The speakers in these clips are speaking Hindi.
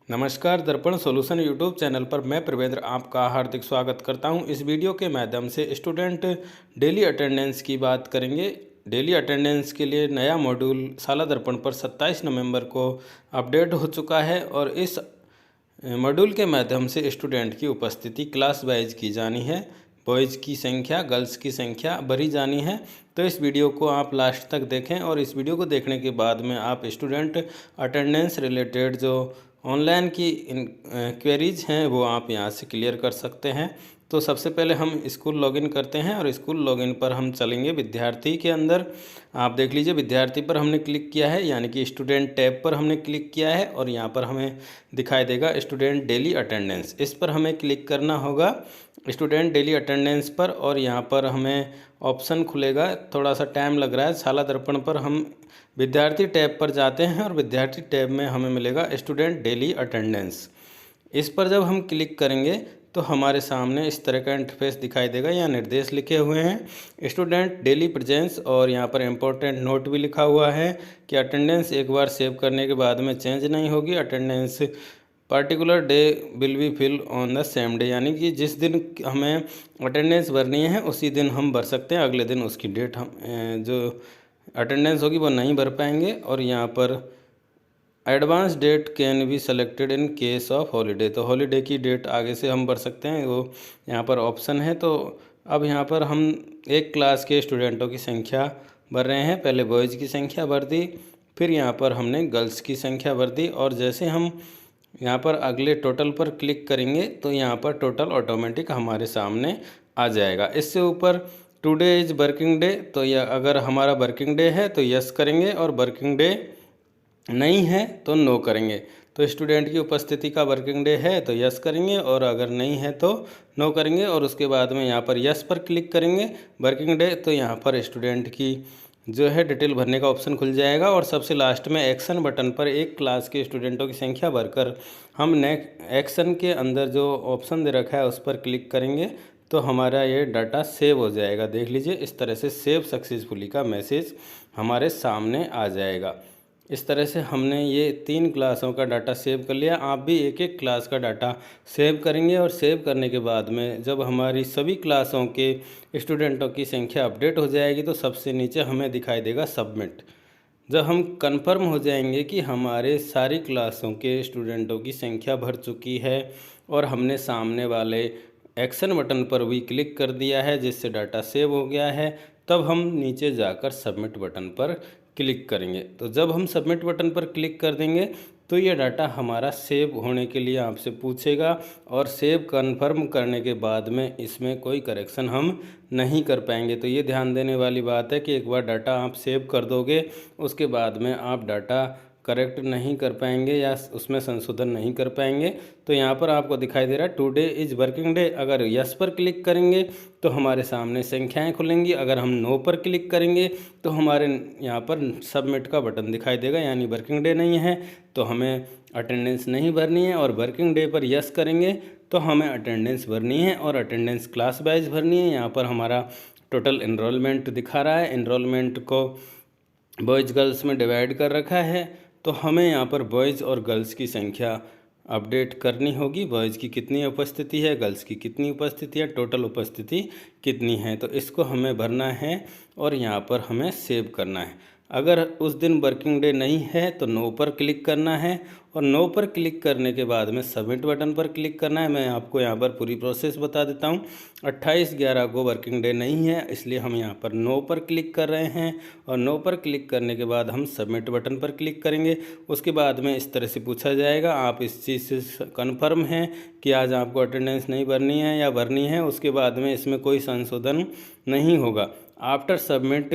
नमस्कार, दर्पण सॉल्यूशन यूट्यूब चैनल पर मैं प्रवेंद्र आपका हार्दिक स्वागत करता हूं। इस वीडियो के माध्यम से स्टूडेंट डेली अटेंडेंस की बात करेंगे। डेली अटेंडेंस के लिए नया मॉड्यूल साला दर्पण पर 27 नवंबर को अपडेट हो चुका है और इस मॉड्यूल के माध्यम से स्टूडेंट की उपस्थिति क्लास वाइज की जानी है। बॉयज़ की संख्या, गर्ल्स की संख्या भरी जानी है। तो इस वीडियो को आप लास्ट तक देखें और इस वीडियो को देखने के बाद में आप स्टूडेंट अटेंडेंस रिलेटेड जो ऑनलाइन की क्वेरीज हैं वो आप यहाँ से क्लियर कर सकते हैं। तो सबसे पहले हम स्कूल लॉगिन करते हैं और स्कूल लॉगिन पर हम चलेंगे विद्यार्थी के अंदर। आप देख लीजिए, विद्यार्थी पर हमने क्लिक किया है, यानी कि स्टूडेंट टैब पर हमने क्लिक किया है और यहाँ पर हमें दिखाई देगा स्टूडेंट डेली अटेंडेंस। इस पर हमें क्लिक करना होगा स्टूडेंट डेली अटेंडेंस पर और यहाँ पर हमें ऑप्शन खुलेगा। थोड़ा सा टाइम लग रहा है। साला दर्पण पर हम विद्यार्थी टैब पर जाते हैं और विद्यार्थी टैब में हमें मिलेगा स्टूडेंट डेली अटेंडेंस। इस पर जब हम क्लिक करेंगे तो हमारे सामने इस तरह का इंटरफेस दिखाई देगा। यहाँ निर्देश लिखे हुए हैं स्टूडेंट डेली प्रेजेंस और यहाँ पर इम्पोर्टेंट नोट भी लिखा हुआ है कि अटेंडेंस एक बार सेव करने के बाद में चेंज नहीं होगी। Attendance particular day will be fill on the same day, यानी कि जिस दिन हमें अटेंडेंस भरनी है उसी दिन हम भर सकते हैं। अगले दिन उसकी डेट हम जो अटेंडेंस होगी वो नहीं भर पाएंगे। और यहाँ पर advance date can be selected in case of holiday, तो हॉलीडे की डेट आगे से हम भर सकते हैं, वो यहाँ पर ऑप्शन है। तो अब यहाँ पर हम एक क्लास के स्टूडेंटों की संख्या भर रहे हैं। पहले बॉयज़ की संख्या भर दी, फिर यहाँ पर हमने गर्ल्स की संख्या भर दी और जैसे हम यहाँ पर अगले टोटल पर क्लिक करेंगे तो यहाँ पर टोटल ऑटोमेटिक हमारे सामने आ जाएगा। इससे ऊपर टुडे इज़ वर्किंग डे, तो यह अगर हमारा वर्किंग डे है तो यस करेंगे और वर्किंग डे नहीं है तो नो करेंगे। तो स्टूडेंट की उपस्थिति का वर्किंग डे है तो यस करेंगे और अगर नहीं है तो नो करेंगे और उसके बाद में यहाँ पर यस पर क्लिक करेंगे वर्किंग डे, तो यहाँ पर स्टूडेंट की जो है डिटेल भरने का ऑप्शन खुल जाएगा। और सबसे लास्ट में एक्शन बटन पर एक क्लास के स्टूडेंटों की संख्या भरकर हम एक्शन के अंदर जो ऑप्शन दे रखा है उस पर क्लिक करेंगे तो हमारा ये डाटा सेव हो जाएगा। देख लीजिए, इस तरह से सेव सक्सेसफुली का मैसेज हमारे सामने आ जाएगा। इस तरह से हमने ये 3 क्लासों का डाटा सेव कर लिया। आप भी एक एक क्लास का डाटा सेव करेंगे और सेव करने के बाद में जब हमारी सभी क्लासों के स्टूडेंटों की संख्या अपडेट हो जाएगी तो सबसे नीचे हमें दिखाई देगा सबमिट। जब हम कंफर्म हो जाएंगे कि हमारे सारी क्लासों के स्टूडेंटों की संख्या भर चुकी है और हमने सामने वाले एक्शन बटन पर भी क्लिक कर दिया है जिससे डाटा सेव हो गया है, तब हम नीचे जाकर सबमिट बटन पर क्लिक करेंगे। तो जब हम सबमिट बटन पर क्लिक कर देंगे तो ये डाटा हमारा सेव होने के लिए आपसे पूछेगा और सेव कन्फर्म करने के बाद में इसमें कोई करेक्शन हम नहीं कर पाएंगे। तो ये ध्यान देने वाली बात है कि एक बार डाटा आप सेव कर दोगे उसके बाद में आप डाटा करेक्ट नहीं कर पाएंगे या उसमें संशोधन नहीं कर पाएंगे। तो यहाँ पर आपको दिखाई दे रहा है टुडे इज़ वर्किंग डे। अगर यस पर क्लिक करेंगे तो हमारे सामने संख्याएं खुलेंगी। अगर हम नो पर क्लिक करेंगे तो हमारे यहाँ पर सबमिट का बटन दिखाई देगा, यानी वर्किंग डे नहीं है तो हमें अटेंडेंस नहीं भरनी है। और वर्किंग डे पर यस करेंगे तो हमें अटेंडेंस भरनी है और अटेंडेंस क्लास वाइज भरनी है। यहाँ पर हमारा टोटल इनरोलमेंट दिखा रहा है। इनरोलमेंट को बॉयज़ गर्ल्स में डिवाइड कर रखा है, तो हमें यहाँ पर बॉयज़ और गर्ल्स की संख्या अपडेट करनी होगी। बॉयज़ की कितनी उपस्थिति है, गर्ल्स की कितनी उपस्थिति है, टोटल उपस्थिति कितनी है, तो इसको हमें भरना है और यहाँ पर हमें सेव करना है। अगर उस दिन वर्किंग डे नहीं है तो नो पर क्लिक करना है और नो पर क्लिक करने के बाद में सबमिट बटन पर क्लिक करना है। मैं आपको यहाँ पर पूरी प्रोसेस बता देता हूँ। 28/11 को वर्किंग डे नहीं है इसलिए हम यहाँ पर नो पर क्लिक कर रहे हैं और नो पर क्लिक करने के बाद हम सबमिट बटन पर क्लिक करेंगे। उसके बाद में इस तरह से पूछा जाएगा आप इस चीज़ से कन्फर्म हैं कि आज आपको अटेंडेंस नहीं भरनी है या भरनी है। उसके बाद में इसमें कोई संशोधन नहीं होगा। After submit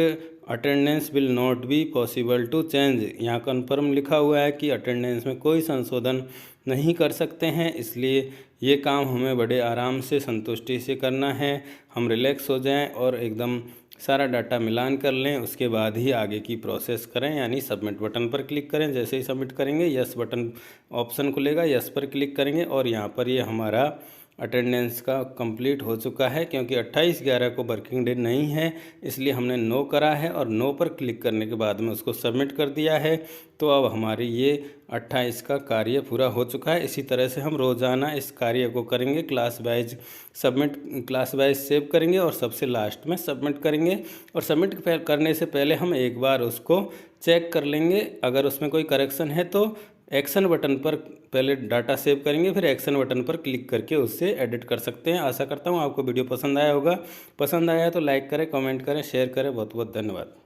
attendance will not be possible to change, यहाँ कन्फर्म लिखा हुआ है कि अटेंडेंस में कोई संशोधन नहीं कर सकते हैं, इसलिए ये काम हमें बड़े आराम से संतुष्टि से करना है। हम रिलैक्स हो जाएं और एकदम सारा डाटा मिलान कर लें, उसके बाद ही आगे की प्रोसेस करें, यानी सबमिट बटन पर क्लिक करें। जैसे ही सबमिट करेंगे यस बटन ऑप्शन खुलेगा, यस पर क्लिक करेंगे और यहाँ पर ये हमारा अटेंडेंस का कंप्लीट हो चुका है, क्योंकि 28/11 को वर्किंग डे नहीं है, इसलिए हमने नो करा है और नो पर क्लिक करने के बाद में उसको सबमिट कर दिया है। तो अब हमारी ये 28 का कार्य पूरा हो चुका है। इसी तरह से हम रोज़ाना इस कार्य को करेंगे, class wise submit, class wise save करेंगे और सबसे लास्ट में सबमिट करेंगे। और सबमिट करने से पहले हम एक बार उसको चेक कर लेंगे, अगर उसमें कोई करेक्शन है तो एक्शन बटन पर पहले डाटा सेव करेंगे, फिर एक्शन बटन पर क्लिक करके उससे एडिट कर सकते हैं। आशा करता हूँ आपको वीडियो पसंद आया होगा। पसंद आया तो लाइक करें, कमेंट करें, शेयर करें। बहुत बहुत धन्यवाद।